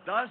10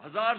1000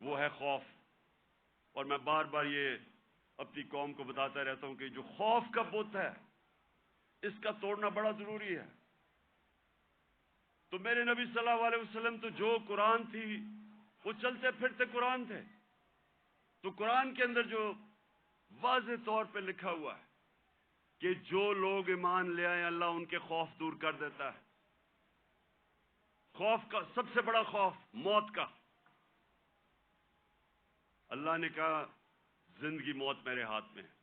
وہ ہے خوف. اور میں بار بار یہ اپنی قوم کو بتاتا رہتا ہوں کہ جو خوف کا بت ہے اس کا توڑنا بڑا ضروری ہے. تو میرے نبی صلی اللہ علیہ وسلم تو جو قرآن تھی وہ چلتے پھرتے قرآن تھے. تو قرآن کے اندر جو واضح طور پہ لکھا ہوا ہے کہ جو لوگ ایمان لے آئے اللہ ان کے خوف دور کر دیتا ہے. خوف کا سب سے بڑا خوف موت کا. اللہ نے کہا زندگی موت میرے ہاتھ میں ہے.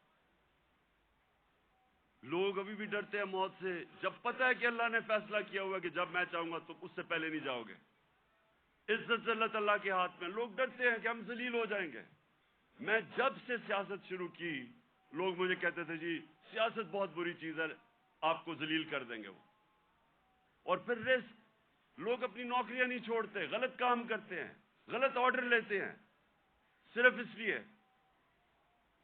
لوگ ابھی بھی ڈرتے ہیں موت سے جب پتہ ہے کہ اللہ نے فیصلہ کیا ہوا کہ جب میں چاہوں گا تو اس سے پہلے نہیں جاؤ گے. عزت ذلت اللہ کے ہاتھ میں. لوگ ڈرتے ہیں کہ ہم ذلیل ہو جائیں گے. میں جب سے سیاست شروع کی لوگ مجھے کہتے تھے جی سیاست بہت بری چیز ہے آپ کو ذلیل کر دیں گے وہ. اور پھر رسک لوگ اپنی نوکریاں نہیں چھوڑتے غلط کام کرتے ہیں غلط آرڈر لیتے ہیں صرف اس لیے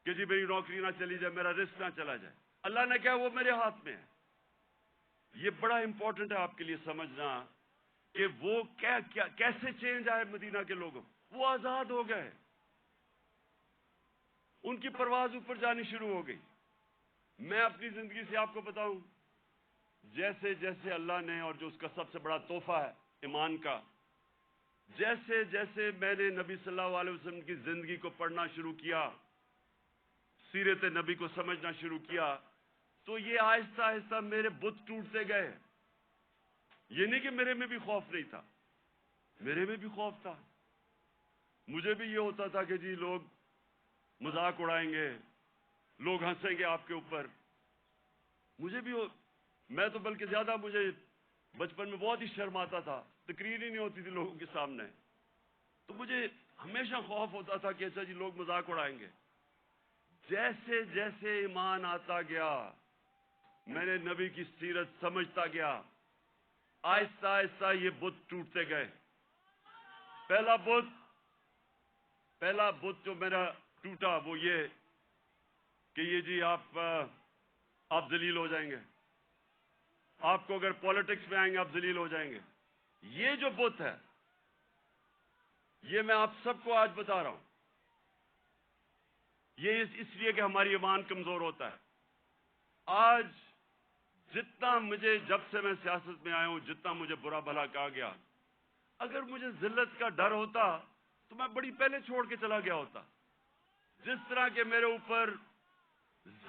کہ جی میری نوکری نہ چلی جائے میرا رسک نہ چلا جائے. اللہ نے کہا وہ میرے ہاتھ میں ہے. یہ بڑا امپورٹنٹ ہے آپ کے لیے سمجھنا کہ وہ کیسے چینج آئے مدینہ کے لوگوں. وہ آزاد ہو گئے. ان کی پرواز اوپر جانی شروع ہو گئی. میں اپنی زندگی سے آپ کو بتاؤں جیسے جیسے اللہ نے اور جو اس کا سب سے بڑا تحفہ ہے ایمان کا جیسے جیسے میں نے نبی صلی اللہ علیہ وسلم کی زندگی کو پڑھنا شروع کیا سیرت نبی کو سمجھنا شروع کیا تو یہ آہستہ آہستہ میرے بت ٹوٹتے گئے. یہ نہیں کہ میرے میں بھی خوف نہیں تھا میرے میں بھی خوف تھا. مجھے بھی یہ ہوتا تھا کہ جی لوگ مذاق اڑائیں گے لوگ ہنسیں گے آپ کے اوپر. مجھے بھی میں تو بلکہ زیادہ مجھے بچپن میں بہت ہی شرم آتا تھا تقریر ہی نہیں ہوتی تھی لوگوں کے سامنے. تو مجھے ہمیشہ خوف ہوتا تھا کہ اچھا جی لوگ مذاق اڑائیں گے. جیسے جیسے ایمان آتا گیا میں نے نبی کی سیرت سمجھتا گیا آہستہ آہستہ یہ بت ٹوٹتے گئے. پہلا بت جو میرا ٹوٹا وہ یہ کہ یہ جی آپ ذلیل ہو جائیں گے. آپ کو اگر پالیٹکس میں آئیں گے آپ ذلیل ہو جائیں گے. یہ جو بت ہے یہ میں آپ سب کو آج بتا رہا ہوں. یہ اس لیے کہ ہماری ایمان کمزور ہوتا ہے. آج جتنا مجھے جب سے میں سیاست میں آیا ہوں جتنا مجھے برا بھلا کہا گیا اگر مجھے ذلت کا ڈر ہوتا تو میں بڑی پہلے چھوڑ کے چلا گیا ہوتا. جس طرح کے میرے اوپر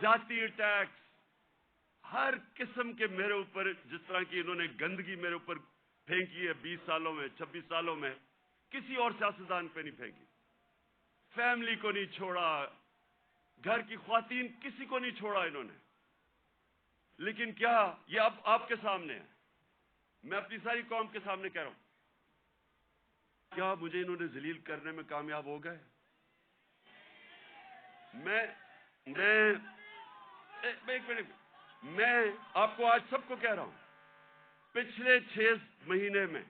ذاتی اٹیکس ہر قسم کے میرے اوپر جس طرح کی انہوں نے گندگی میرے اوپر پھینکی ہے 20 سالوں میں 26 سالوں میں کسی اور سیاستدان پہ نہیں پھینکی. فیملی کو نہیں چھوڑا گھر کی خواتین کسی کو نہیں چھوڑا انہوں نے. لیکن کیا یہ اب آپ کے سامنے ہے میں اپنی ساری قوم کے سامنے کہہ رہا ہوں کیا مجھے انہوں نے ذلیل کرنے میں کامیاب ہو گئے. میں آپ کو آج سب کو کہہ رہا ہوں پچھلے 6 مہینے میں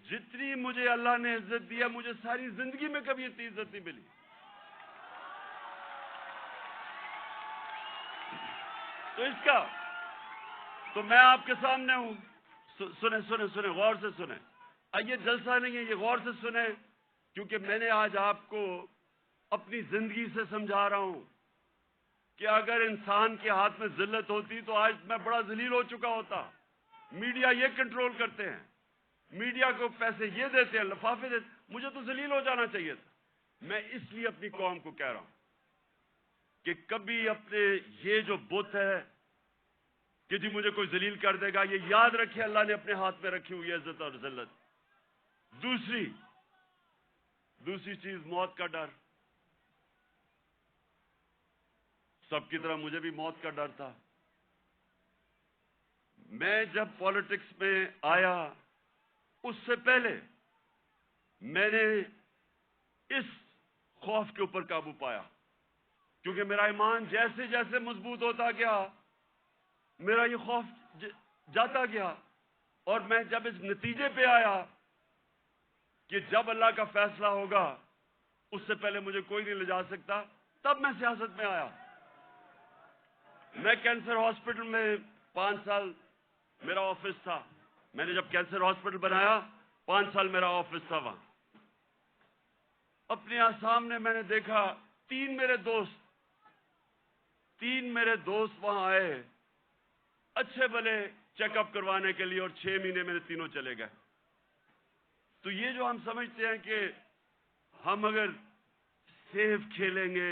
جتنی مجھے اللہ نے عزت دیا مجھے ساری زندگی میں کبھی اتنی عزت نہیں ملی. تو اس کا تو میں آپ کے سامنے ہوں. سنیں غور سے سنیں. یہ جلسہ نہیں ہے یہ غور سے سنیں کیونکہ میں نے آج آپ کو اپنی زندگی سے سمجھا رہا ہوں کہ اگر انسان کے ہاتھ میں ذلت ہوتی تو آج میں بڑا ذلیل ہو چکا ہوتا. میڈیا یہ کنٹرول کرتے ہیں میڈیا کو پیسے یہ دیتے ہیں لفافے دیتے مجھے تو ذلیل ہو جانا چاہیے تھا. میں اس لیے اپنی قوم کو کہہ رہا ہوں کہ کبھی اپنے یہ جو بت ہے کہ جی مجھے کوئی ذلیل کر دے گا یہ یاد رکھے اللہ نے اپنے ہاتھ میں رکھی ہوئی عزت اور ذلت. دوسری چیز موت کا ڈر. سب کی طرح مجھے بھی موت کا ڈر تھا. میں جب پالیٹکس میں آیا اس سے پہلے میں نے اس خوف کے اوپر قابو پایا کیونکہ میرا ایمان جیسے جیسے مضبوط ہوتا گیا میرا یہ خوف جاتا گیا. اور میں جب اس نتیجے پہ آیا کہ جب اللہ کا فیصلہ ہوگا اس سے پہلے مجھے کوئی نہیں لے جا سکتا تب میں سیاست میں آیا. میں کینسر ہاسپٹل میں 5 سال میرا آفس تھا. میں نے جب کینسر ہاسپٹل بنایا 5 سال میرا آفس تھا وہاں. اپنے یہاں سامنے میں نے دیکھا تین میرے دوست وہاں آئے اچھے بھلے چیک اپ کروانے کے لیے، اور 6 مہینے میں تینوں چلے گئے. تو یہ جو ہم سمجھتے ہیں کہ ہم اگر سیف کھیلیں گے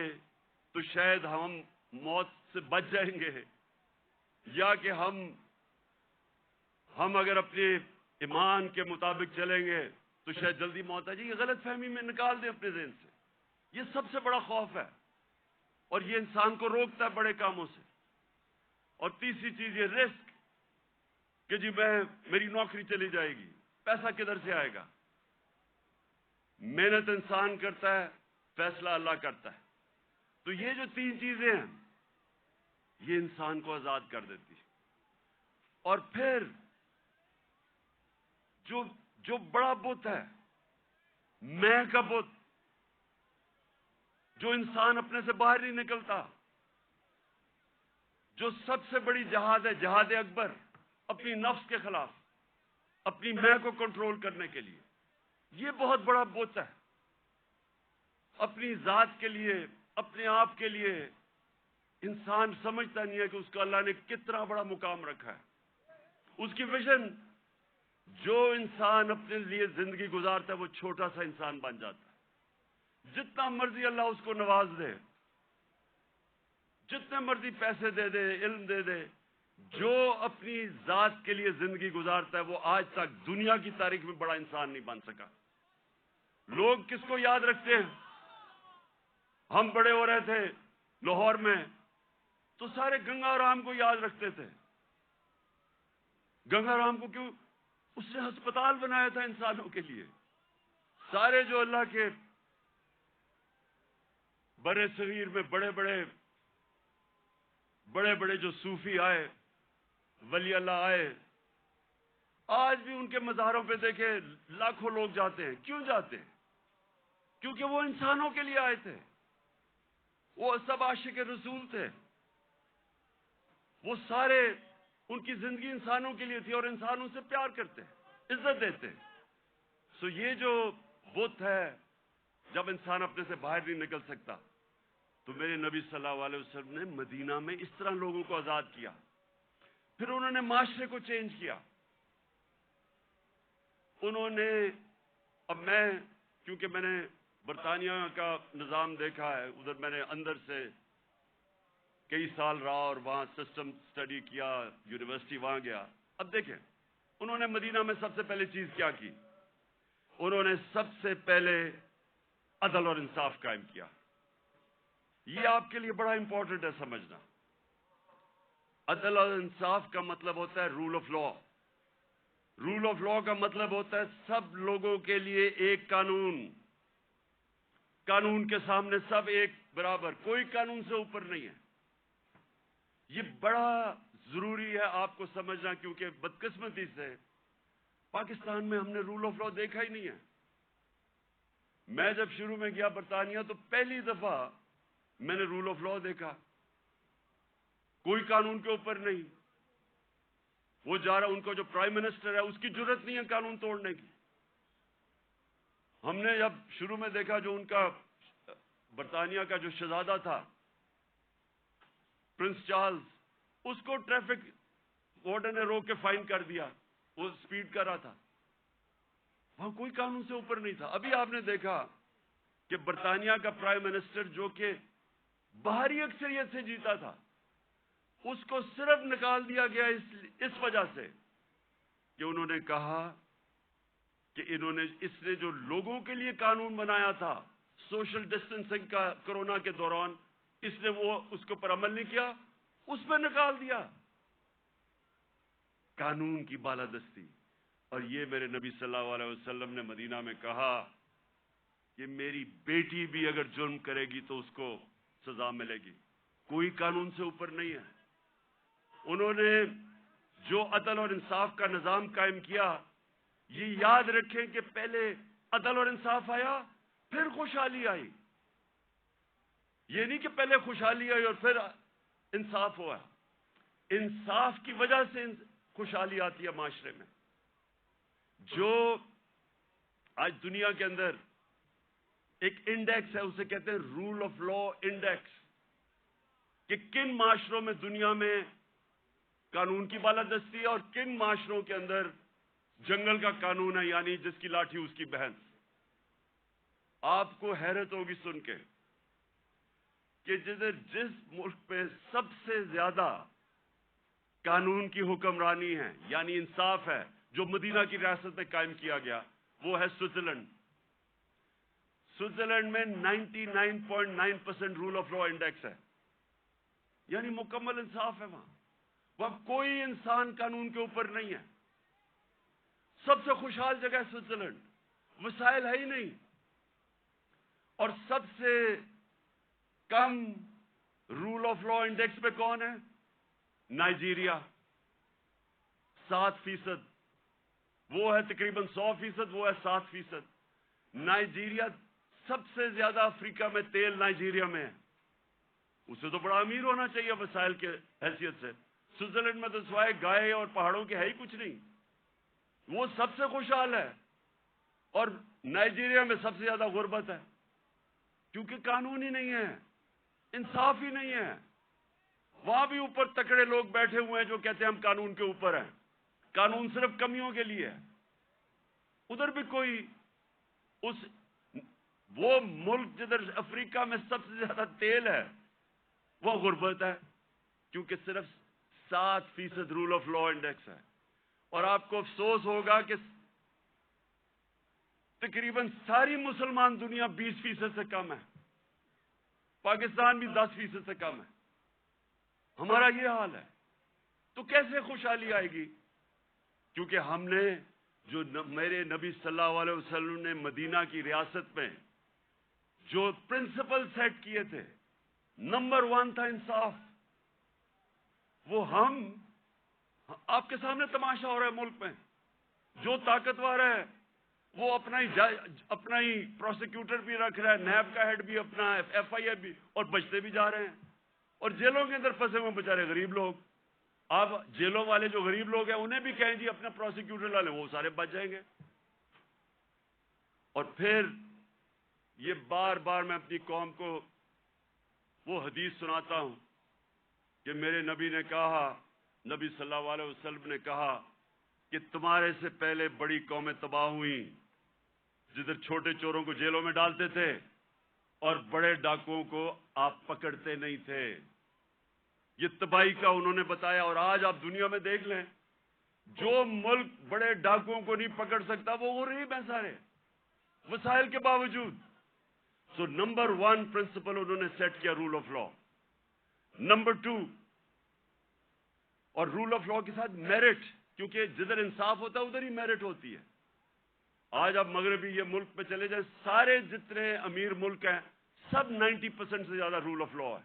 تو شاید ہم موت سے بچ جائیں گے، یا کہ ہم اگر اپنے ایمان کے مطابق چلیں گے تو شاید جلدی موت آ جائے. یہ غلط فہمی میں نکال دیں اپنے ذہن سے. یہ سب سے بڑا خوف ہے، اور یہ انسان کو روکتا ہے بڑے کاموں سے. اور تیسری چیز یہ رسک، کہ جی میری نوکری چلی جائے گی، پیسہ کدھر سے آئے گا. محنت انسان کرتا ہے، فیصلہ اللہ کرتا ہے. تو یہ جو 3 چیزیں ہیں یہ انسان کو آزاد کر دیتی. اور پھر جو بڑا بت ہے، میں کا بت، جو انسان اپنے سے باہر نہیں نکلتا، جو سب سے بڑی جہاد ہے، جہاد اکبر، اپنی نفس کے خلاف، اپنی میں کو کنٹرول کرنے کے لیے. یہ بہت بڑا بت ہے. اپنی ذات کے لیے، اپنے آپ کے لیے انسان سمجھتا نہیں ہے کہ اس کو اللہ نے کتنا بڑا مقام رکھا ہے. اس کی ویژن، جو انسان اپنے لیے زندگی گزارتا ہے وہ چھوٹا سا انسان بن جاتا ہے. جتنا مرضی اللہ اس کو نواز دے، جتنے مرضی پیسے دے دے، علم دے دے، جو اپنی ذات کے لیے زندگی گزارتا ہے وہ آج تک دنیا کی تاریخ میں بڑا انسان نہیں بن سکا. لوگ کس کو یاد رکھتے ہیں؟ ہم بڑے ہو رہے تھے لاہور میں تو سارے گنگا رام کو یاد رکھتے تھے. گنگا رام کو کیوں؟ اس نے ہسپتال بنایا تھا انسانوں کے لیے. سارے جو اللہ کے برے صغیر میں بڑے بڑے جو صوفی آئے، ولی اللہ آئے، آج بھی ان کے مزاروں پہ دیکھے لاکھوں لوگ جاتے ہیں. کیوں جاتے ہیں؟ کیونکہ وہ انسانوں کے لیے آئے تھے. وہ سب عاشق رسول تھے. وہ سارے، ان کی زندگی انسانوں کے لیے تھی، اور انسان ان سے پیار کرتے، عزت دیتے. سو یہ جو بت ہے، جب انسان اپنے سے باہر نہیں نکل سکتا، تو میرے نبی صلی اللہ علیہ وسلم نے مدینہ میں اس طرح لوگوں کو آزاد کیا. پھر انہوں نے معاشرے کو چینج کیا. انہوں نے، کیونکہ میں نے برطانیہ کا نظام دیکھا ہے، ادھر میں نے اندر سے کئی سال رہا اور وہاں سسٹم سٹڈی کیا، یونیورسٹی وہاں گیا. اب دیکھیں انہوں نے مدینہ میں سب سے پہلے چیز کیا کی؟ انہوں نے سب سے پہلے عدل اور انصاف قائم کیا. یہ آپ کے لیے بڑا امپورٹنٹ ہے سمجھنا. عدل اور انصاف کا مطلب ہوتا ہے rule of law. Rule of law کا مطلب ہوتا ہے سب لوگوں کے لیے ایک قانون. قانون کے سامنے سب ایک برابر، کوئی قانون سے اوپر نہیں ہے. یہ بڑا ضروری ہے آپ کو سمجھنا، کیونکہ بدقسمتی سے پاکستان میں ہم نے رول آف لا دیکھا ہی نہیں ہے. میں جب شروع میں گیا برطانیہ تو پہلی دفعہ میں نے رول آف لا دیکھا. کوئی قانون کے اوپر نہیں. وہ جا رہا، ان کو جو پرائم منسٹر ہے اس کی جرت نہیں ہے قانون توڑنے کی. ہم نے جب شروع میں دیکھا، جو ان کا برطانیہ کا جو شہزادہ تھا پرنس چارلز، اس کو ٹریفک وارڈن نے روک کے فائن کر دیا، وہ سپیڈ کر رہا تھا. وہاں کوئی قانون سے اوپر نہیں تھا. ابھی آپ نے دیکھا کہ برطانیہ کا پرائم منسٹر، جو کہ باہری اکثریت سے جیتا تھا، اس کو صرف نکال دیا گیا اس وجہ سے کہ انہوں نے کہا کہ اس نے جو لوگوں کے لیے قانون بنایا تھا سوشل ڈسٹینسنگ کا کورونا کے دوران، اس نے اس کے اوپر عمل نہیں کیا، اس پہ نکال دیا. قانون کی بالادستی. اور یہ میرے نبی صلی اللہ علیہ وسلم نے مدینہ میں کہا کہ میری بیٹی بھی اگر جرم کرے گی تو اس کو سزا ملے گی. کوئی قانون سے اوپر نہیں ہے. انہوں نے جو عدل اور انصاف کا نظام قائم کیا، یہ یاد رکھیں کہ پہلے عدل اور انصاف آیا، پھر خوشحالی آئی. یہ نہیں کہ پہلے خوشحالی آئی اور پھر انصاف ہوا. انصاف کی وجہ سے خوشحالی آتی ہے معاشرے میں. جو آج دنیا کے اندر ایک انڈیکس ہے، اسے کہتے ہیں رول آف لا انڈیکس، کہ کن معاشروں میں دنیا میں قانون کی بالادستی ہے اور کن معاشروں کے اندر جنگل کا قانون ہے، یعنی جس کی لاٹھی اس کی بھینس۔ آپ کو حیرت ہوگی سن کے کہ جس ملک پہ سب سے زیادہ قانون کی حکمرانی ہے، یعنی انصاف ہے، جو مدینہ کی ریاست میں قائم کیا گیا، وہ ہے سوئٹزرلینڈ۔ سوئٹزرلینڈ میں 99.9% رول آف لا انڈیکس ہے، یعنی مکمل انصاف ہے وہاں کوئی انسان قانون کے اوپر نہیں ہے۔ سب سے خوشحال جگہ ہے سوئٹزرلینڈ، وسائل ہے ہی نہیں، اور سب سے کم رول آف لا انڈیکس پہ کون ہے؟ نائجیریا، 7%، وہ ہے تقریباً 100%، وہ ہے 7%۔ نائجیریا سب سے زیادہ افریقہ میں تیل نائجیریا میں ہے، اسے تو بڑا امیر ہونا چاہیے وسائل کے حیثیت سے۔ سوئٹزرلینڈ میں تو سوائے گائے اور پہاڑوں کے ہے ہی کچھ نہیں، وہ سب سے خوشحال ہے۔ اور نائجیریا میں سب سے زیادہ غربت ہے، کیونکہ قانون ہی نہیں ہے، انصاف ہی نہیں ہے۔ وہاں بھی اوپر تکڑے لوگ بیٹھے ہوئے ہیں جو کہتے ہیں ہم قانون کے اوپر ہیں، قانون صرف کمیوں کے لیے ہے۔ ادھر بھی کوئی وہ ملک جدھر افریقہ میں سب سے زیادہ تیل ہے، وہ غربت ہے، کیونکہ صرف 7% رول آف لا انڈیکس ہے۔ اور آپ کو افسوس ہوگا کہ تقریباً ساری مسلمان دنیا 20% سے کم ہے، پاکستان بھی 10% سے کم ہے، ہمارا یہ حال ہے۔ تو کیسے خوشحالی آئے گی؟ کیونکہ ہم نے جو میرے نبی صلی اللہ علیہ وسلم نے مدینہ کی ریاست میں جو پرنسپل سیٹ کیے تھے، نمبر 1 تھا انصاف۔ وہ آپ کے سامنے تماشا ہو رہا ہے ملک میں، جو طاقتور ہے وہ اپنا ہی پروسیکیوٹر بھی رکھ رہا ہے، نیب کا ہیڈ بھی اپنا، ایف آئی اے بھی، اور بچتے بھی جا رہے ہیں۔ اور جیلوں کے اندر پھنسے ہوئے بیچارے غریب لوگ، آپ جیلوں والے جو غریب لوگ ہیں انہیں بھی کہیں جی اپنا پروسیکیوٹر لا لیں، وہ سارے بچ جائیں گے۔ اور پھر یہ بار بار میں اپنی قوم کو وہ حدیث سناتا ہوں کہ میرے نبی نے کہا، نبی صلی اللہ علیہ وسلم نے کہا کہ تمہارے سے پہلے بڑی قومیں تباہ ہوئیں جدھر چھوٹے چوروں کو جیلوں میں ڈالتے تھے اور بڑے ڈاکوؤں کو آپ پکڑتے نہیں تھے۔ یہ تباہی کا انہوں نے بتایا۔ اور آج آپ دنیا میں دیکھ لیں، جو ملک بڑے ڈاکوؤں کو نہیں پکڑ سکتا وہ غریب ہیں سارے، وسائل کے باوجود۔ سو نمبر 1 پرنسپل انہوں نے سیٹ کیا رول آف لا۔ نمبر 2، اور رول آف لا کے ساتھ میرٹ، کیونکہ جدھر انصاف ہوتا ہے ادھر ہی میرٹ ہوتی ہے۔ آج آپ مغربی یہ ملک پہ چلے جائیں، سارے جتنے امیر ملک ہیں سب 90% سے زیادہ رول آف لا ہے،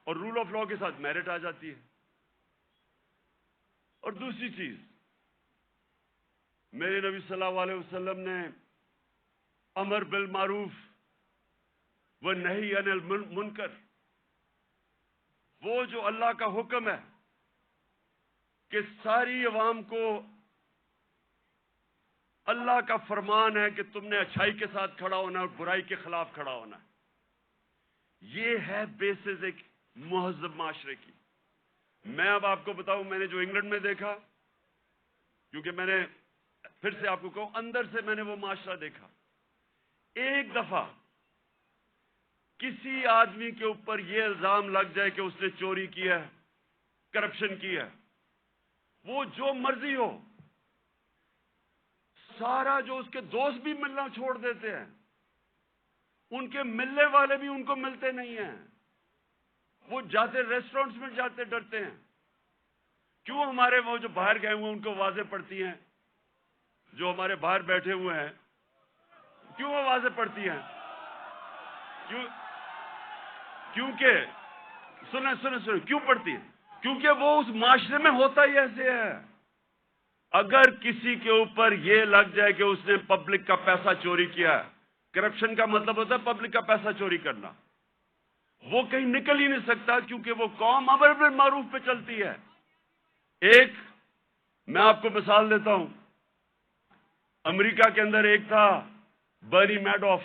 اور رول آف لا کے ساتھ میرٹ آ جاتی ہے۔ اور دوسری چیز، میرے نبی صلی اللہ علیہ وسلم نے امر بالمعروف والنہی عن المنکر، وہ جو اللہ کا حکم ہے کہ ساری عوام کو اللہ کا فرمان ہے کہ تم نے اچھائی کے ساتھ کھڑا ہونا ہے اور برائی کے خلاف کھڑا ہونا ہے، یہ ہے بیسز ایک مہذب معاشرے کی۔ میں اب آپ کو بتاؤں، میں نے جو انگلینڈ میں دیکھا، کیونکہ میں نے پھر سے آپ کو کہوں اندر سے میں نے وہ معاشرہ دیکھا، ایک دفعہ کسی آدمی کے اوپر یہ الزام لگ جائے کہ اس نے چوری کی ہے، کرپشن کی ہے، وہ جو مرضی ہو، سارا جو اس کے دوست بھی ملنا چھوڑ دیتے ہیں، ان کے ملنے والے بھی ان کو ملتے نہیں ہیں، وہ جاتے ریسٹورنٹس میں جاتے ڈرتے ہیں۔ کیوں ہمارے وہ جو باہر گئے ہوئے ان کو آوازیں پڑتی ہیں، جو ہمارے باہر بیٹھے ہوئے ہیں کیوں آوازیں پڑتی ہیں؟ کیونکہ سنیں کیوں پڑتی ہے؟ کیونکہ وہ اس معاشرے میں ہوتا ہی ایسے ہے۔ اگر کسی کے اوپر یہ لگ جائے کہ اس نے پبلک کا پیسہ چوری کیا ہے، کرپشن کا مطلب ہوتا ہے پبلک کا پیسہ چوری کرنا، وہ کہیں نکل ہی نہیں سکتا، کیونکہ وہ قوم امر بالمعروف پہ چلتی ہے۔ ایک میں آپ کو مثال دیتا ہوں، امریکہ کے اندر ایک تھا برنی میڈوف،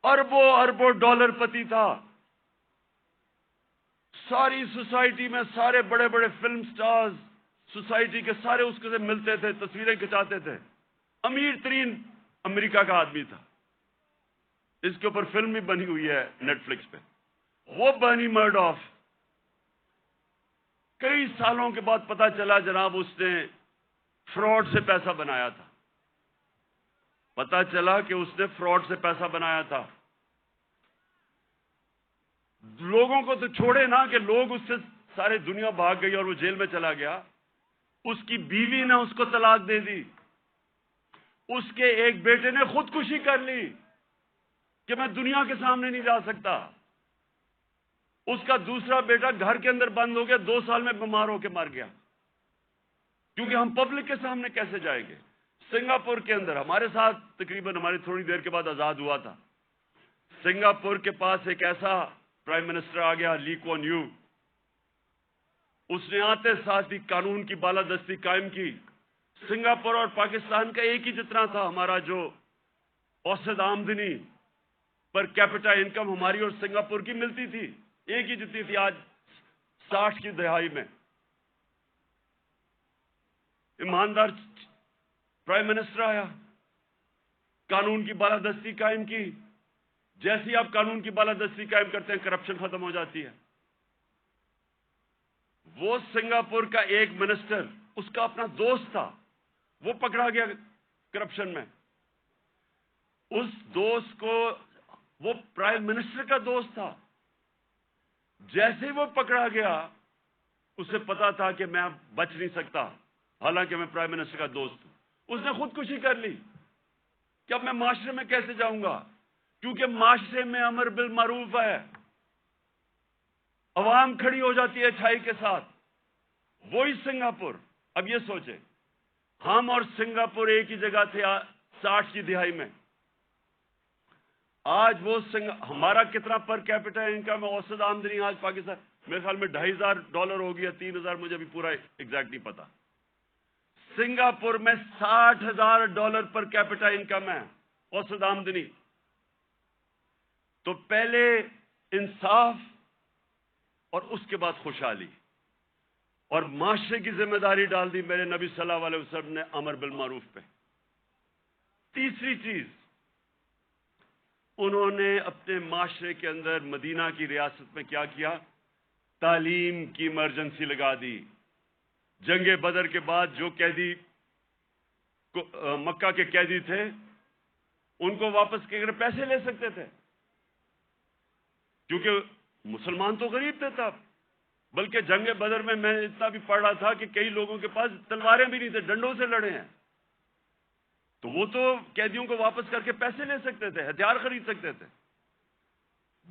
اربوں اربوں ڈالر پتی تھا. ساری سوسائٹی میں سارے بڑے بڑے فلم سٹارز سوسائٹی کے سارے اس کے سے ملتے تھے, تصویریں کھچاتے تھے. امیر ترین امریکہ کا آدمی تھا. اس کے اوپر فلم بھی بنی ہوئی ہے نیٹ فلکس پہ. وہ برنی مرڈوف کئی سالوں کے بعد پتا چلا جناب اس نے فراڈ سے پیسہ بنایا تھا. پتا چلا کہ اس نے فراڈ سے پیسہ بنایا تھا. لوگوں کو تو چھوڑے نا کہ لوگ اس سے سارے دنیا بھاگ گئی اور وہ جیل میں چلا گیا. اس کی بیوی نے اس کو طلاق دے دی. اس کے ایک بیٹے نے خودکشی کر لی کہ میں دنیا کے سامنے نہیں جا سکتا. اس کا دوسرا بیٹا گھر کے اندر بند ہو گیا, 2 سال میں بیمار ہو کے مر گیا. کیونکہ ہم پبلک کے سامنے کیسے جائیں گے. سنگاپور کے اندر ہمارے ساتھ تقریباً ہماری تھوڑی دیر کے بعد آزاد ہوا تھا. سنگاپور کے پاس ایک ایسا پرائم منسٹر آ گیا, لی کوان یو. اس نے آتے ساتھ ہی قانون کی بالادستی قائم کی. سنگاپور اور پاکستان کا ایک ہی جتنا تھا. ہمارا جو اوسط آمدنی پر کیپٹا انکم ہماری اور سنگاپور کی ملتی تھی, ایک ہی جتنی تھی. آج 60 کی دہائی میں ایماندار پرائم منسٹر آیا, قانون کی بالادستی قائم کی. جیسے ہی آپ قانون کی بالادستی قائم کرتے ہیں کرپشن ختم ہو جاتی ہے. وہ سنگاپور کا ایک منسٹر, اس کا اپنا دوست تھا, وہ پکڑا گیا کرپشن میں. اس دوست کو, وہ پرائم منسٹر کا دوست تھا, جیسے ہی وہ پکڑا گیا اسے پتا تھا کہ میں اب بچ نہیں سکتا, حالانکہ میں پرائم منسٹر کا دوست ہوں. اس نے خودکشی کر لی کہ اب میں معاشرے میں کیسے جاؤں گا, کیونکہ معاشرے میں امر بالمعروف ہے. عوام کھڑی ہو جاتی ہے اچھائی کے ساتھ. وہی سنگاپور. اب یہ سوچیں, ہم اور سنگاپور ایک ہی جگہ تھے 60 کی دہائی میں. آج وہ ہمارا کتنا پر کیپٹا انکم ہے, اوسط آمدنی آج پاکستان میرے خیال میں $2,500 ہو گیا, 3,000 مجھے ابھی پورا ایگزیکٹ نہیں پتا. سنگاپور میں $60,000 پر کیپٹا انکم ہے, اوسط آمدنی. تو پہلے انصاف اور اس کے بعد خوشحالی اور معاشرے کی ذمہ داری ڈال دی میرے نبی صلی اللہ علیہ وسلم نے امر بالمعروف پہ. تیسری چیز, انہوں نے اپنے معاشرے کے اندر مدینہ کی ریاست میں کیا کیا, تعلیم کی ایمرجنسی لگا دی. جنگ بدر کے بعد جو قیدی مکہ کے قیدی تھے ان کو واپس کے پیسے لے سکتے تھے, کیونکہ مسلمان تو غریب تھے تب. بلکہ جنگ بدر میں اتنا بھی پڑھ رہا تھا کہ کئی لوگوں کے پاس تلواریں بھی نہیں تھے, ڈنڈوں سے لڑے ہیں. تو وہ تو قیدیوں کو واپس کر کے پیسے لے سکتے تھے, ہتھیار خرید سکتے تھے.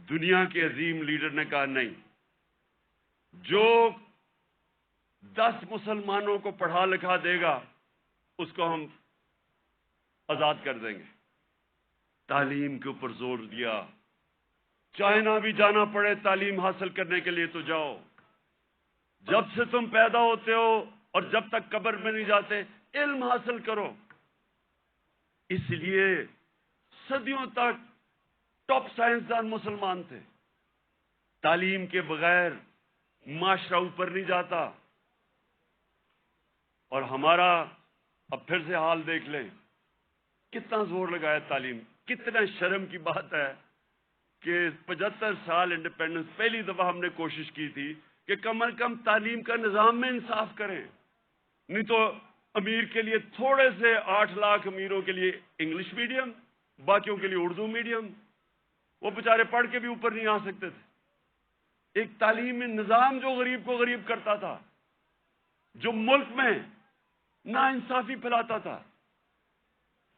دنیا کے عظیم لیڈر نے کہا نہیں, جو 10 مسلمانوں کو پڑھا لکھا دے گا اس کو ہم آزاد کر دیں گے. تعلیم کے اوپر زور دیا. چائنا بھی جانا پڑے تعلیم حاصل کرنے کے لیے تو جاؤ. جب سے تم پیدا ہوتے ہو اور جب تک قبر میں نہیں جاتے علم حاصل کرو. اس لیے صدیوں تک ٹاپ سائنسدان مسلمان تھے. تعلیم کے بغیر معاشرہ اوپر نہیں جاتا. اور ہمارا اب پھر سے حال دیکھ لیں, کتنا زور لگایا تعلیم. کتنا شرم کی بات ہے کہ 75 سال انڈیپینڈنس, پہلی دفعہ ہم نے کوشش کی تھی کہ کم از کم تعلیم کا نظام میں انصاف کریں. نہیں تو امیر کے لیے تھوڑے سے 8 لاکھ امیروں کے لیے انگلش میڈیم, باقیوں کے لیے اردو میڈیم. وہ بیچارے پڑھ کے بھی اوپر نہیں آ سکتے تھے. ایک تعلیمی نظام جو غریب کو غریب کرتا تھا, جو ملک میں ناانصافی پھیلاتا تھا,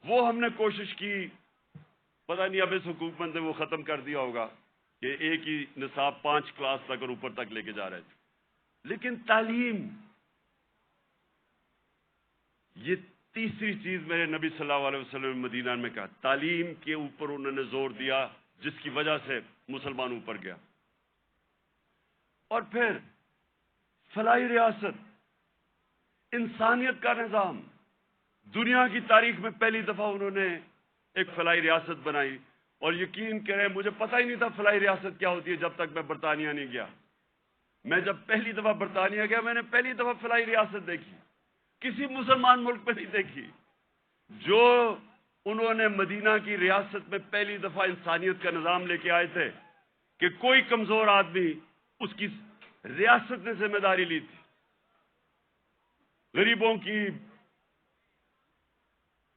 وہ ہم نے کوشش کی. پتہ نہیں اب اس حکومت نے وہ ختم کر دیا ہوگا کہ ایک ہی نصاب 5 کلاس تک اور اوپر تک لے کے جا رہے تھے. لیکن تعلیم, یہ تیسری چیز میرے نبی صلی اللہ علیہ وسلم نے مدینہ میں کہا. تعلیم کے اوپر انہوں نے زور دیا, جس کی وجہ سے مسلمان اوپر گیا. اور پھر فلاحی ریاست, انسانیت کا نظام. دنیا کی تاریخ میں پہلی دفعہ انہوں نے ایک فلاحی ریاست بنائی. اور یقین کریں مجھے پتہ ہی نہیں تھا فلاحی ریاست کیا ہوتی ہے جب تک میں برطانیہ نہیں گیا. میں جب پہلی دفعہ برطانیہ گیا میں نے پہلی دفعہ فلاحی ریاست دیکھی، کسی مسلمان ملک میں نہیں دیکھی. جو انہوں نے مدینہ کی ریاست میں پہلی دفعہ انسانیت کا نظام لے کے آئے تھے کہ کوئی کمزور آدمی اس کی ریاست نے ذمہ داری لی تھی. غریبوں کی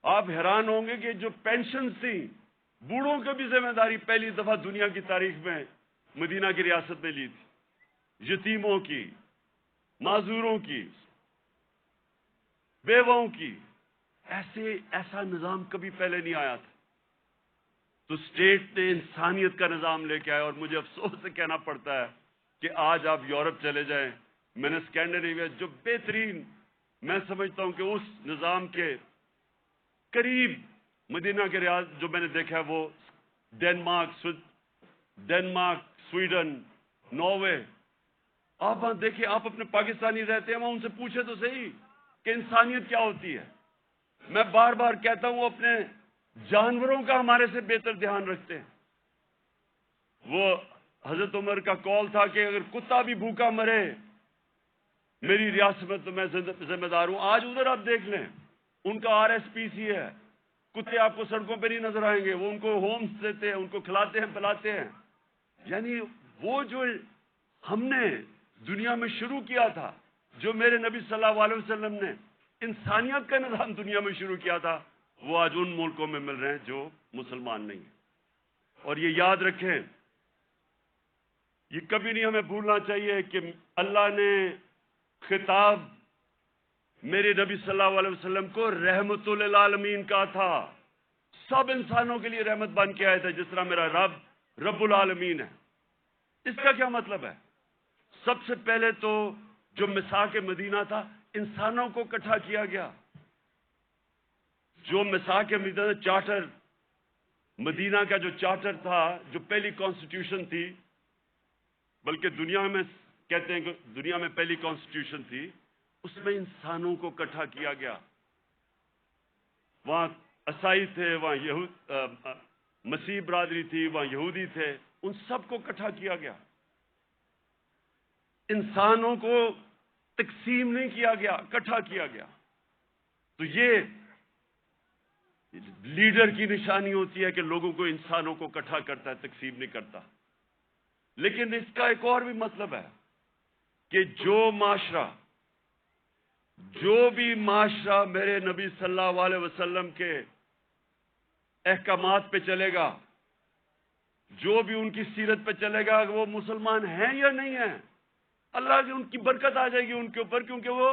آپ حیران ہوں گے کہ جو پینشنز تھیں بوڑھوں کی بھی ذمہ داری پہلی دفعہ دنیا کی تاریخ میں مدینہ کی ریاست نے لی تھی. یتیموں کی، معذوروں کی، بیواؤں کی، ایسا نظام کبھی پہلے نہیں آیا تھا. تو اسٹیٹ نے انسانیت کا نظام لے کے آیا. اور مجھے افسوس سے کہنا پڑتا ہے کہ آج آپ یورپ چلے جائیں، میں نے اسکینڈینیویا جو بہترین میں سمجھتا ہوں کہ اس نظام کے قریب مدینہ کے ریاض جو میں نے دیکھا ہے وہ ڈینمارک، سویڈن، ناروے. آپ وہاں دیکھیں، آپ اپنے پاکستانی رہتے ہیں وہاں ان سے پوچھے تو صحیح کہ انسانیت کیا ہوتی ہے. میں بار بار کہتا ہوں وہ اپنے جانوروں کا ہمارے سے بہتر دھیان رکھتے ہیں. وہ حضرت عمر کا قول تھا کہ اگر کتا بھی بھوکا مرے میری ریاست میں تو میں ذمہ دار ہوں. آج ادھر آپ دیکھ لیں ان کا RSPC ہے. کتے آپ کو سڑکوں پہ نہیں نظر آئیں گے، وہ ان کو ہومز دیتے ہیں، ان کو کھلاتے ہیں پلاتے ہیں. یعنی وہ جو ہم نے دنیا میں شروع کیا تھا، جو میرے نبی صلی اللہ علیہ وسلم نے انسانیت کا نظام دنیا میں شروع کیا تھا، وہ آج ان ملکوں میں مل رہے ہیں جو مسلمان نہیں ہیں. اور یہ یاد رکھیں، یہ کبھی نہیں ہمیں بھولنا چاہیے کہ اللہ نے خطاب میرے نبی صلی اللہ علیہ وسلم کو رحمت للعالمین کہا تھا. سب انسانوں کے لیے رحمت بن کے آئے تھے، جس طرح میرا رب العالمین ہے. اس کا کیا مطلب ہے؟ سب سے پہلے تو جو میثاق مدینہ تھا انسانوں کو اکٹھا کیا گیا. جو میثاق مدینہ چارٹر، مدینہ کا جو چارٹر تھا، جو پہلی کانسٹیٹیوشن تھی، بلکہ دنیا میں کہتے ہیں کہ دنیا میں پہلی کانسٹیٹیوشن تھی، اس میں انسانوں کو اکٹھا کیا گیا. وہاں عیسائی تھے، وہاں مسیح برادری تھی، وہاں یہودی تھے، ان سب کو اکٹھا کیا گیا. انسانوں کو تقسیم نہیں کیا گیا، اکٹھا کیا گیا. تو یہ لیڈر کی نشانی ہوتی ہے کہ لوگوں کو، انسانوں کو اکٹھا کرتا ہے، تقسیم نہیں کرتا. لیکن اس کا ایک اور بھی مطلب ہے کہ جو بھی معاشرہ میرے نبی صلی اللہ علیہ وسلم کے احکامات پہ چلے گا، جو بھی ان کی سیرت پہ چلے گا، وہ مسلمان ہیں یا نہیں ہیں، اللہ کی ان کی برکت آ جائے گی ان کے اوپر، کیونکہ وہ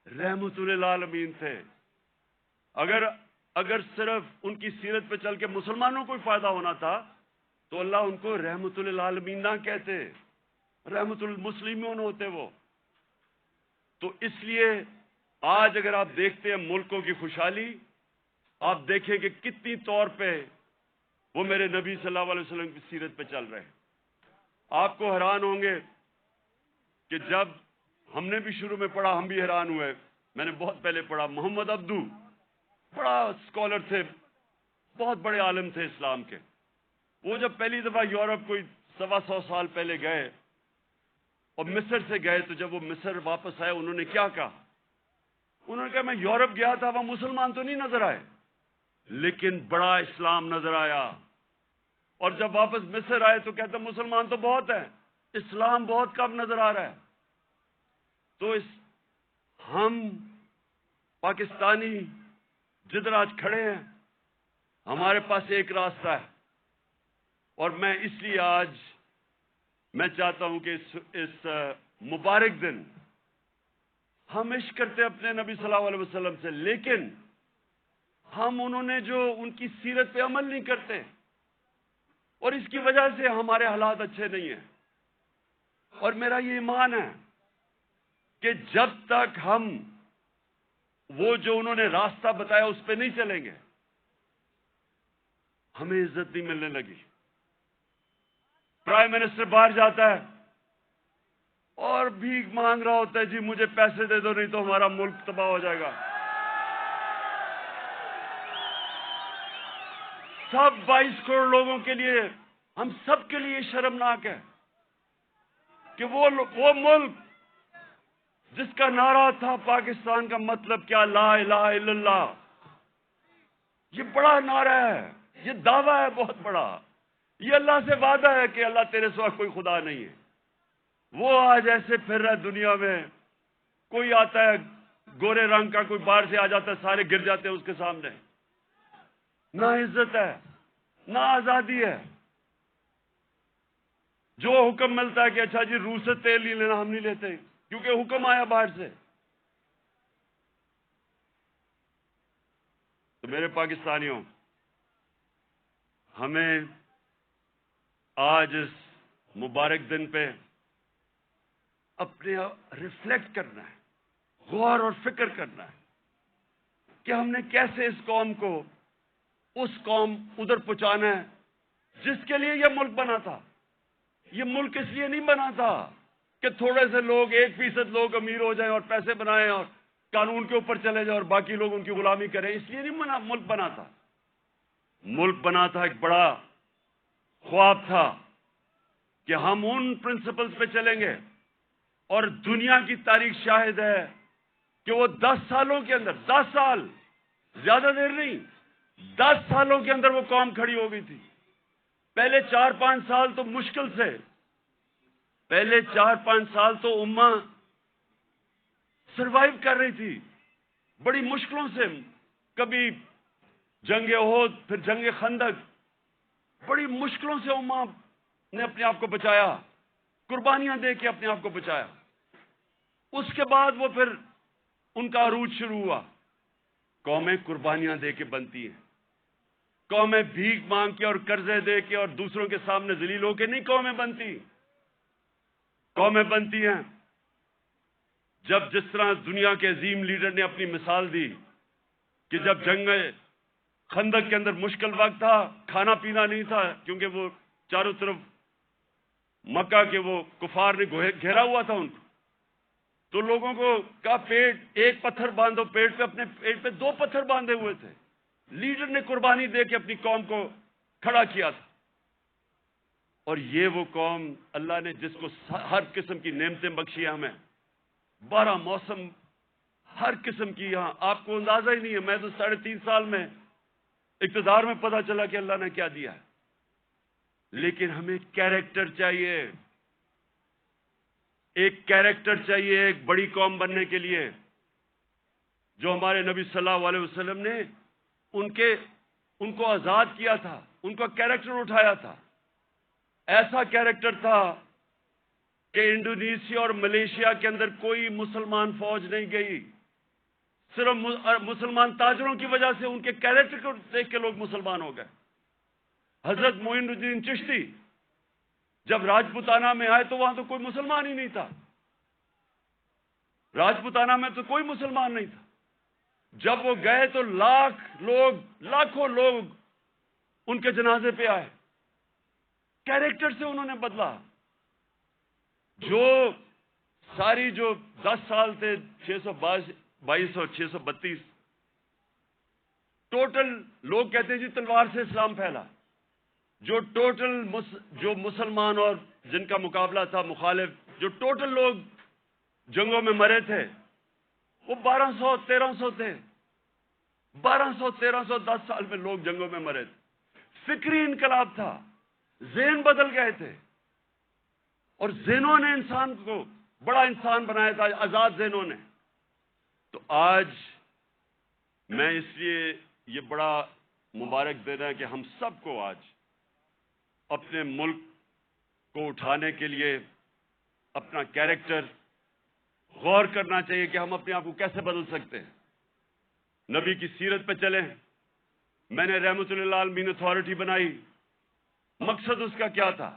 رحمت للعالمین تھے. اگر صرف ان کی سیرت پہ چل کے مسلمانوں کو ہی فائدہ ہونا تھا تو اللہ ان کو رحمت للعالمین نہ کہتے، رحمت المسلمون ہوتے وہ. تو اس لیے آج اگر آپ دیکھتے ہیں ملکوں کی خوشحالی، آپ دیکھیں کہ کتنی طور پہ وہ میرے نبی صلی اللہ علیہ وسلم کی سیرت پہ چل رہے ہیں. آپ کو حیران ہوں گے کہ جب ہم نے بھی شروع میں پڑھا، ہم بھی حیران ہوئے. میں نے بہت پہلے پڑھا، محمد عبدو بڑا اسکالر تھے، بہت بڑے عالم تھے اسلام کے. وہ جب پہلی دفعہ یورپ کوئی 125 سال پہلے گئے اور مصر سے گئے، تو جب وہ مصر واپس آئے انہوں نے کیا کہا؟ انہوں نے کہا میں یورپ گیا تھا، وہاں مسلمان تو نہیں نظر آئے لیکن بڑا اسلام نظر آیا. اور جب واپس مصر آئے تو کہتے مسلمان تو بہت ہیں، اسلام بہت کم نظر آ رہا ہے. تو ہم پاکستانی جدھر آج کھڑے ہیں، ہمارے پاس ایک راستہ ہے. اور میں اس لیے آج میں چاہتا ہوں کہ اس مبارک دن ہم عشق کرتے اپنے نبی صلی اللہ علیہ وسلم سے، لیکن ہم انہوں نے جو ان کی سیرت پہ عمل نہیں کرتے، اور اس کی وجہ سے ہمارے حالات اچھے نہیں ہیں. اور میرا یہ ایمان ہے کہ جب تک ہم وہ جو انہوں نے راستہ بتایا اس پہ نہیں چلیں گے، ہمیں عزت نہیں ملنے لگی. پرائم منسٹر باہر جاتا ہے اور بھیک مانگ رہا ہوتا ہے، جی مجھے پیسے دے دو نہیں تو ہمارا ملک تباہ ہو جائے گا. سب 22 کروڑ لوگوں کے لیے، ہم سب کے لیے شرمناک ہے کہ وہ ملک جس کا نعرہ تھا پاکستان کا مطلب کیا، لا الہ الا اللہ، یہ بڑا نعرہ ہے، یہ دعویٰ ہے بہت بڑا، یہ اللہ سے وعدہ ہے کہ اللہ تیرے سوا کوئی خدا نہیں ہے، وہ آج ایسے پھر رہا ہے دنیا میں، کوئی آتا ہے گورے رنگ کا، کوئی باہر سے آ جاتا ہے، سارے گر جاتے ہیں اس کے سامنے، نہ عزت ہے نہ آزادی ہے۔ جو حکم ملتا ہے کہ اچھا جی روس سے تیل نہیں لینا، ہم نہیں لیتے کیونکہ حکم آیا باہر سے۔ تو میرے پاکستانیوں، ہمیں آج اس مبارک دن پہ اپنے ریفلیکٹ کرنا ہے، غور اور فکر کرنا ہے کہ ہم نے کیسے اس قوم کو اس قوم ادھر پہنچانا ہے جس کے لیے یہ ملک بنا تھا۔ یہ ملک اس لیے نہیں بنا تھا کہ تھوڑے سے لوگ 1% لوگ امیر ہو جائیں اور پیسے بنائیں اور قانون کے اوپر چلے جائیں اور باقی لوگ ان کی غلامی کریں، اس لیے نہیں ملک بنا تھا۔ ملک بنا تھا، ایک بڑا خواب تھا کہ ہم ان پرنسپلز پہ چلیں گے، اور دنیا کی تاریخ شاہد ہے کہ وہ 10 سالوں کے اندر، 10 سال، زیادہ دیر نہیں، 10 سالوں کے اندر وہ قوم کھڑی ہو گئی تھی۔ پہلے 4-5 سال تو مشکل سے، پہلے 4-5 سال تو امہ سروائیو کر رہی تھی بڑی مشکلوں سے، کبھی جنگ احد، پھر جنگ خندق، بڑی مشکلوں سے امہ نے اپنے آپ کو بچایا، قربانیاں دے کے اپنے آپ کو بچایا۔ اس کے بعد وہ پھر ان کا عروج شروع ہوا۔ قومیں قربانیاں دے کے بنتی ہیں، قومیں بھیک مانگ کے اور قرضے دے کے اور دوسروں کے سامنے ذلیل ہو کے نہیں قومیں بنتی۔ قومیں بنتی ہیں جب، جس طرح دنیا کے عظیم لیڈر نے اپنی مثال دی کہ جب جنگ خندق کے اندر مشکل وقت تھا، کھانا پینا نہیں تھا کیونکہ وہ چاروں طرف مکہ کے وہ کفار نے گھیرا ہوا تھا ان کو، تو لوگوں کو کہا پیٹ ایک پتھر باندھو پیٹ پہ، اپنے پیٹ پہ 2 پتھر باندھے ہوئے تھے۔ لیڈر نے قربانی دے کے اپنی قوم کو کھڑا کیا تھا۔ اور یہ وہ قوم اللہ نے جس کو ہر قسم کی نعمتیں بخشی ہیں، ہمیں 12 موسم، ہر قسم کی، یہاں آپ کو اندازہ ہی نہیں ہے، میں تو 3.5 سال میں اقتدار میں پتہ چلا کہ اللہ نے کیا دیا ہے۔ لیکن ہمیں کیریکٹر چاہیے، ایک کیریکٹر چاہیے ایک بڑی قوم بننے کے لیے، جو ہمارے نبی صلی اللہ علیہ وسلم نے ان کو آزاد کیا تھا، ان کا کیریکٹر اٹھایا تھا۔ ایسا کیریکٹر تھا کہ انڈونیشیا اور ملیشیا کے اندر کوئی مسلمان فوج نہیں گئی، صرف مسلمان تاجروں کی وجہ سے، ان کے کیریکٹر کو دیکھ کے لوگ مسلمان ہو گئے۔ حضرت معین الدین چشتی جب راجپوتانہ میں آئے تو وہاں تو کوئی مسلمان ہی نہیں تھا، راجپوتانہ میں تو کوئی مسلمان نہیں تھا۔ جب وہ گئے تو لاکھوں لوگ ان کے جنازے پہ آئے، کیریکٹر سے انہوں نے بدلا۔ جو ساری جو 10 سال تھے، 622 اور 632 ٹوٹل، لوگ کہتے ہیں جی تلوار سے اسلام پھیلا، جو ٹوٹل جو مسلمان اور جن کا مقابلہ تھا مخالف، جو ٹوٹل لوگ جنگوں میں مرے تھے وہ 1200-1300 تھے، 1200-1300 10 سال میں لوگ جنگوں میں مرے تھے۔ فکری انقلاب تھا، ذہن بدل گئے تھے، اور ذہنوں نے انسان کو بڑا انسان بنایا تھا، آزاد ذہنوں نے۔ تو آج میں اس لیے یہ بڑا مبارک دن ہے کہ ہم سب کو آج اپنے ملک کو اٹھانے کے لیے اپنا کیریکٹر غور کرنا چاہیے کہ ہم اپنے آپ کو کیسے بدل سکتے ہیں۔ نبی کی سیرت پہ چلیں۔ میں نے رحمت اللہ عالمین اتھارٹی بنائی، مقصد اس کا کیا تھا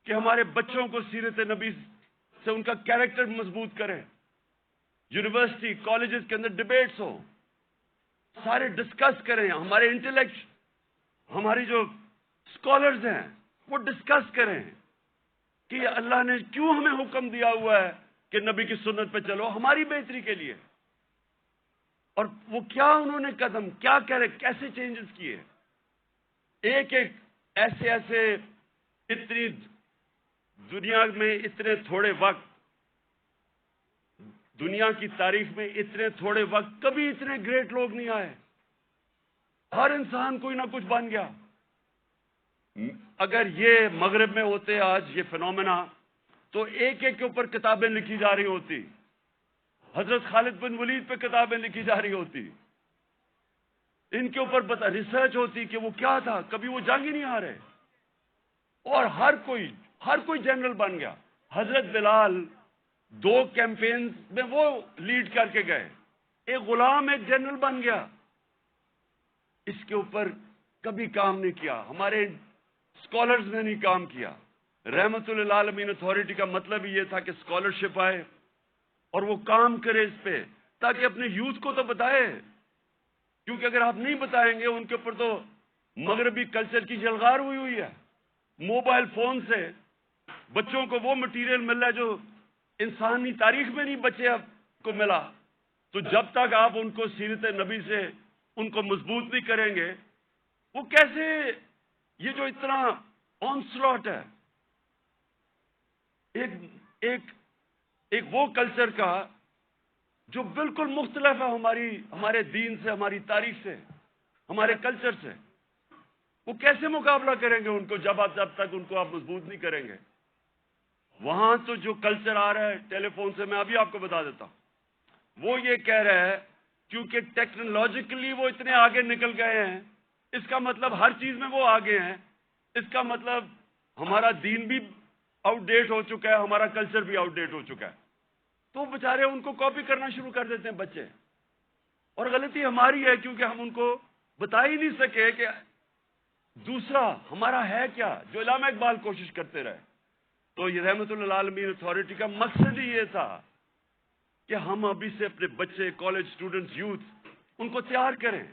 کہ ہمارے بچوں کو سیرت نبی سے ان کا کیریکٹر مضبوط کریں۔ یونیورسٹی کالجز کے اندر ڈیبیٹس ہو، سارے ڈسکس کریں، ہمارے انٹلیکٹ، ہماری جو اسکالرز ہیں وہ ڈسکس کریں کہ اللہ نے کیوں ہمیں حکم دیا ہوا ہے کہ نبی کی سنت پہ چلو، ہماری بہتری کے لیے، اور وہ کیا انہوں نے قدم کیا کرے، کیسے چینجز کیے۔ ایک ایک ایسے ایسے اتنی دنیا میں اتنے تھوڑے وقت، دنیا کی تاریخ میں اتنے تھوڑے وقت کبھی اتنے گریٹ لوگ نہیں آئے. ہر انسان کوئی نہ کچھ بن گیا. اگر یہ مغرب میں ہوتے آج یہ فینومینا، تو ایک ایک کے اوپر کتابیں لکھی جا رہی ہوتی. حضرت خالد بن ولید پہ کتابیں لکھی جا رہی ہوتی، ان کے اوپر ریسرچ ہوتی کہ وہ کیا تھا، کبھی وہ جنگ ہی نہیں ہارے، اور ہر کوئی جنرل بن گیا. حضرت بلال 2 کیمپینز میں وہ لیڈ کر کے گئے، ایک غلام ایک جنرل بن گیا. اس کے اوپر کبھی کام نہیں کیا، ہمارے اسکالرز نے نہیں کام کیا. رحمت للعالمین اتھارٹی کا مطلب ہی یہ تھا کہ اسکالرشپ آئے اور وہ کام کرے اس پہ، تاکہ اپنے یوتھ کو تو بتائے. کیونکہ اگر آپ نہیں بتائیں گے، ان کے اوپر تو مغربی کلچر کی جلغار ہوئی ہے. موبائل فون سے بچوں کو وہ مٹیریل مل رہا ہے جو انسانی تاریخ میں نہیں بچے اب کو ملا. تو جب تک آپ ان کو سیرت نبی سے ان کو مضبوط نہیں کریں گے، وہ کیسے، یہ جو اتنا آنسلاٹ ہے ایک وہ کلچر کا جو بالکل مختلف ہے ہمارے دین سے، ہماری تاریخ سے، ہمارے کلچر سے، وہ کیسے مقابلہ کریں گے ان کو جب تک ان کو آپ مضبوط نہیں کریں گے. وہاں تو جو کلچر آ رہا ہے ٹیلی فون سے، میں ابھی آپ کو بتا دیتا ہوں، وہ یہ کہہ رہا ہے کیونکہ ٹیکنالوجیکلی وہ اتنے آگے نکل گئے ہیں، اس کا مطلب ہر چیز میں وہ آگے ہیں، اس کا مطلب ہمارا دین بھی آؤٹ ڈیٹ ہو چکا ہے، ہمارا کلچر بھی آؤٹ ڈیٹ ہو چکا ہے. تو بیچارے ان کو کاپی کرنا شروع کر دیتے ہیں بچے. اور غلطی ہماری ہے کیونکہ ہم ان کو بتا ہی نہیں سکے کہ دوسرا ہمارا ہے کیا، جو علامہ اقبال کوشش کرتے رہے. تو یہ رحمت للعالمین اتھارٹی کا مقصد ہی یہ تھا کہ ہم ابھی سے اپنے بچے، کالج اسٹوڈنٹس، یوتھ، ان کو تیار کریں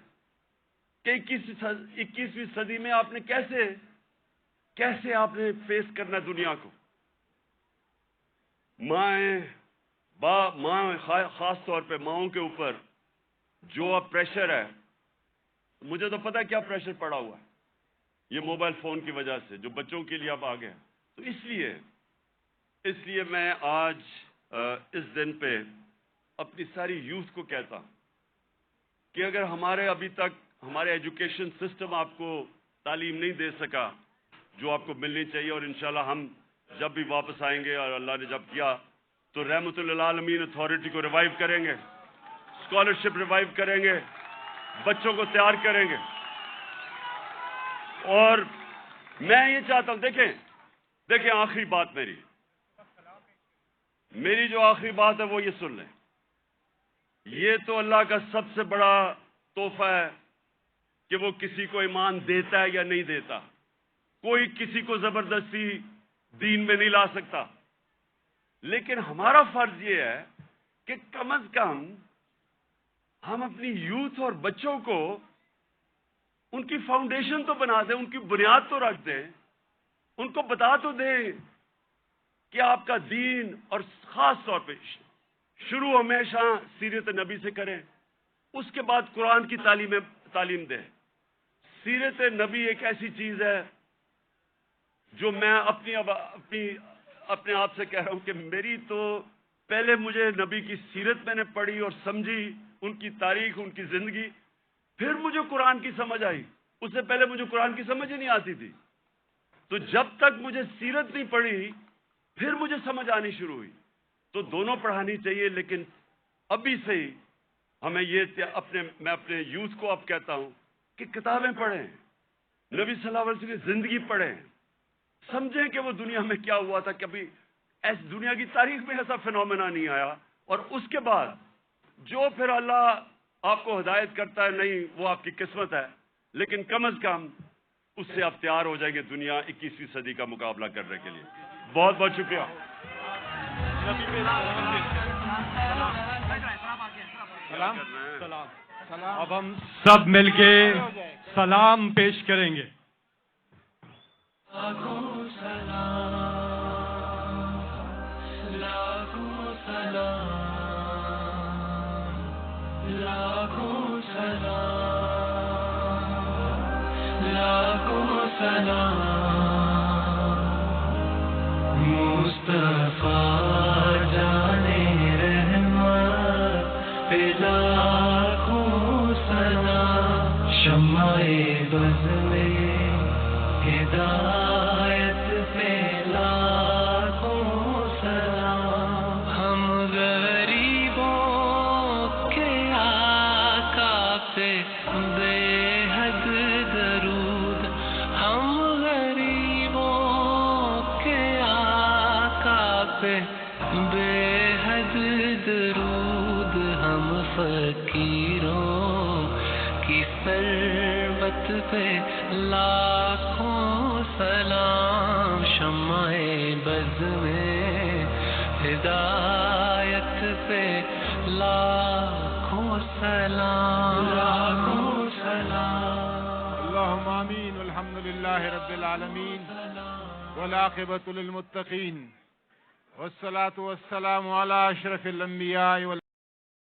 کہ 21ویں صدی میں آپ نے کیسے آپ نے فیس کرنا دنیا کو. ماں خاص طور پہ ماؤں کے اوپر جو اب پریشر ہے، مجھے تو پتہ ہے کیا پریشر پڑا ہوا ہے یہ موبائل فون کی وجہ سے، جو بچوں کے لیے اب آ گیا. تو اس لیے میں آج اس دن پہ اپنی ساری یوتھ کو کہتا ہوں کہ اگر ابھی تک ہمارے ایجوکیشن سسٹم آپ کو تعلیم نہیں دے سکا جو آپ کو ملنی چاہیے، اور انشاءاللہ ہم جب بھی واپس آئیں گے اور اللہ نے جب کیا تو رحمت للعالمین اتھارٹی کو ریوائیو کریں گے، اسکالرشپ ریوائیو کریں گے، بچوں کو تیار کریں گے. اور میں یہ چاہتا ہوں، دیکھیں آخری بات میری جو آخری بات ہے وہ یہ سن لیں. یہ تو اللہ کا سب سے بڑا تحفہ ہے کہ وہ کسی کو ایمان دیتا ہے یا نہیں دیتا. کوئی کسی کو زبردستی دین میں نہیں لا سکتا. لیکن ہمارا فرض یہ ہے کہ کم از کم ہم اپنی یوتھ اور بچوں کو ان کی فاؤنڈیشن تو بنا دیں، ان کی بنیاد تو رکھ دیں، ان کو بتا تو دیں کہ آپ کا دین، اور خاص طور پہ شروع ہمیشہ سیرت نبی سے کریں، اس کے بعد قرآن کی تعلیم دیں. سیرت نبی ایک ایسی چیز ہے جو میں اپنے آپ سے کہہ رہا ہوں کہ میری تو پہلے مجھے نبی کی سیرت میں نے پڑھی اور سمجھی، ان کی تاریخ، ان کی زندگی، پھر مجھے قرآن کی سمجھ آئی. اس سے پہلے مجھے قرآن کی سمجھ ہی نہیں آتی تھی. تو جب تک مجھے سیرت نہیں پڑھی پھر مجھے سمجھ آنی شروع ہوئی. تو دونوں پڑھانی چاہیے، لیکن ابھی سے ہی ہمیں میں اپنے یوتھ کو اب کہتا ہوں کہ کتابیں پڑھیں، نبی صلی اللہ علیہ وسلم کی زندگی پڑھیں، سمجھیں کہ وہ دنیا میں کیا ہوا تھا. کبھی دنیا کی تاریخ میں ایسا فینومینا نہیں آیا. اور اس کے بعد جو پھر اللہ آپ کو ہدایت کرتا ہے، نہیں وہ آپ کی قسمت ہے، لیکن کم از کم اس سے آپ تیار ہو جائیں گے دنیا 21ویں صدی کا مقابلہ کرنے کے لیے. بہت بہت شکریہ. اب ہم سب مل کے سلام پیش کریں گے. لاکھوں سلام، لاکھوں سلام، لاکھوں سلام، لاکھوں سلام مصطفیٰ جانے رحمت پہ لاکھوں سلام شمع بز میں ہدایت پہ لاکھوں سلام ہم غریبوں کے آقا پہ بے حد درود ہم غریبوں کے آقا پہ بے حد درود ہم فقیروں کی ثروت پہ لاکھوں سلام شمع بز میں ہدایت پہ لاکھوں سلام لاکھوں سلام اللهم آمین والحمد للہ رب العالمین والعاقبۃ للمتقین والصلاة والسلام علی اشرف الانبیاء